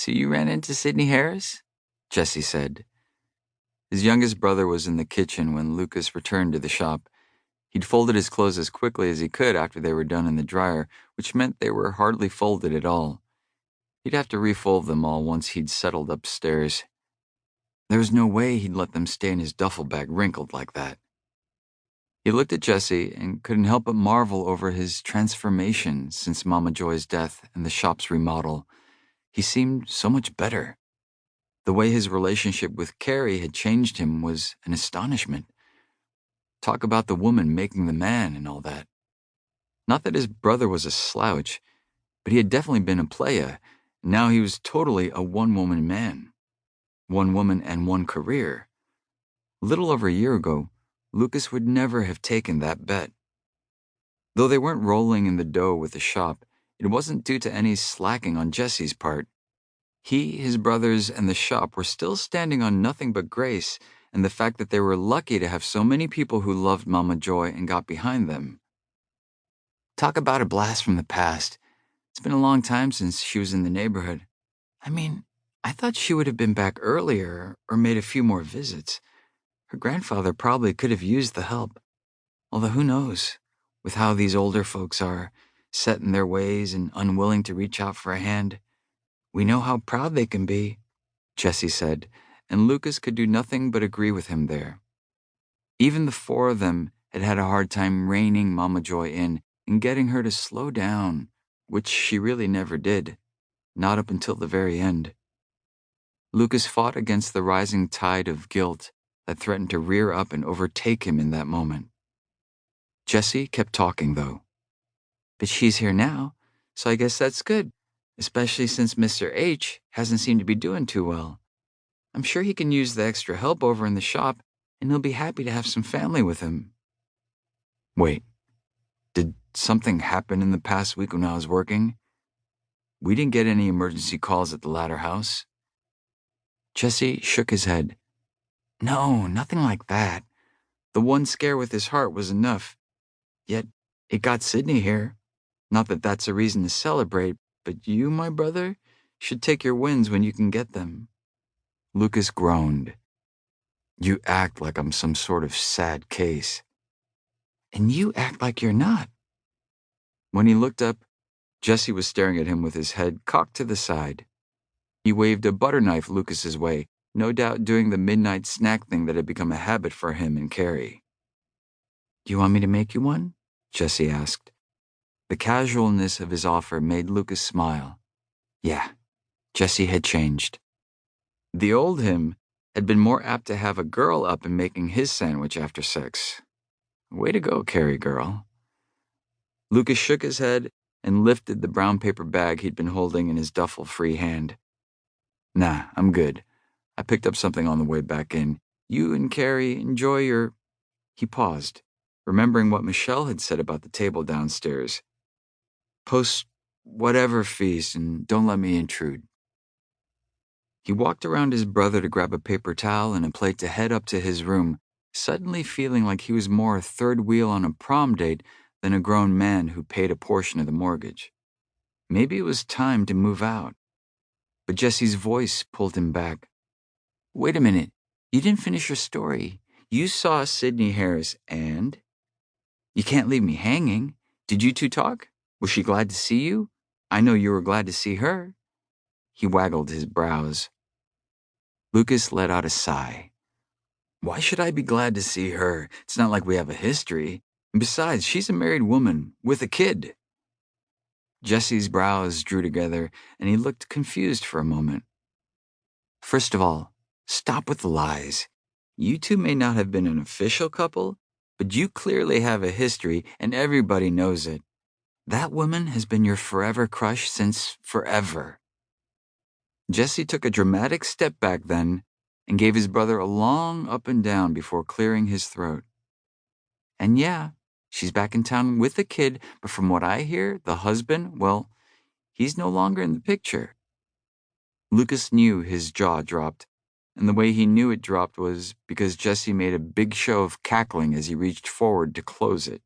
"So you ran into Sidney Harris?" Jesse said. His youngest brother was in the kitchen when Lucas returned to the shop. He'd folded his clothes as quickly as he could after they were done in the dryer, which meant they were hardly folded at all. He'd have to refold them all once he'd settled upstairs. There was no way he'd let them stay in his duffel bag wrinkled like that. He looked at Jesse and couldn't help but marvel over his transformation since Mama Joy's death and the shop's remodel. He seemed so much better. The way his relationship with Carrie had changed him was an astonishment. Talk about the woman making the man and all that. Not that his brother was a slouch, but he had definitely been a playa, and now he was totally a one-woman man. One woman and one career. A little over a year ago, Lucas would never have taken that bet. Though they weren't rolling in the dough with the shop, it wasn't due to any slacking on Jesse's part. He, his brothers, and the shop were still standing on nothing but grace and the fact that they were lucky to have so many people who loved Mama Joy and got behind them. Talk about a blast from the past. It's been a long time since she was in the neighborhood. I mean, I thought she would have been back earlier or made a few more visits. Her grandfather probably could have used the help. Although who knows, with how these older folks are, set in their ways and unwilling to reach out for a hand. We know how proud they can be, Jesse said, and Lucas could do nothing but agree with him there. Even the four of them had had a hard time reining Mama Joy in and getting her to slow down, which she really never did, not up until the very end. Lucas fought against the rising tide of guilt that threatened to rear up and overtake him in that moment. Jesse kept talking, though. But she's here now, so I guess that's good, especially since Mr. H hasn't seemed to be doing too well. I'm sure he can use the extra help over in the shop, and he'll be happy to have some family with him. Wait, did something happen in the past week when I was working? We didn't get any emergency calls at the latter house. Jesse shook his head. No, nothing like that. The one scare with his heart was enough. Yet, it got Sidney here. Not that that's a reason to celebrate, but you, my brother, should take your wins when you can get them. Lucas groaned. You act like I'm some sort of sad case. And you act like you're not. When he looked up, Jesse was staring at him with his head cocked to the side. He waved a butter knife Lucas's way, no doubt doing the midnight snack thing that had become a habit for him and Carrie. Do you want me to make you one? Jesse asked. The casualness of his offer made Lucas smile. Yeah, Jesse had changed. The old him had been more apt to have a girl up and making his sandwich after sex. Way to go, Carrie girl. Lucas shook his head and lifted the brown paper bag he'd been holding in his duffel-free hand. Nah, I'm good. I picked up something on the way back in. You and Carrie enjoy your... He paused, remembering what Michelle had said about the table downstairs. Post-whatever feast and don't let me intrude. He walked around his brother to grab a paper towel and a plate to head up to his room, suddenly feeling like he was more a third wheel on a prom date than a grown man who paid a portion of the mortgage. Maybe it was time to move out. But Jesse's voice pulled him back. Wait a minute. You didn't finish your story. You saw Sidney Harris and... You can't leave me hanging. Did you two talk? Was she glad to see you? I know you were glad to see her. He waggled his brows. Lucas let out a sigh. Why should I be glad to see her? It's not like we have a history. And besides, she's a married woman with a kid. Jesse's brows drew together, and he looked confused for a moment. First of all, stop with the lies. You two may not have been an official couple, but you clearly have a history, and everybody knows it. That woman has been your forever crush since forever. Jesse took a dramatic step back then and gave his brother a long up and down before clearing his throat. And yeah, she's back in town with the kid, but from what I hear, the husband, well, he's no longer in the picture. Lucas knew his jaw dropped, and the way he knew it dropped was because Jesse made a big show of cackling as he reached forward to close it.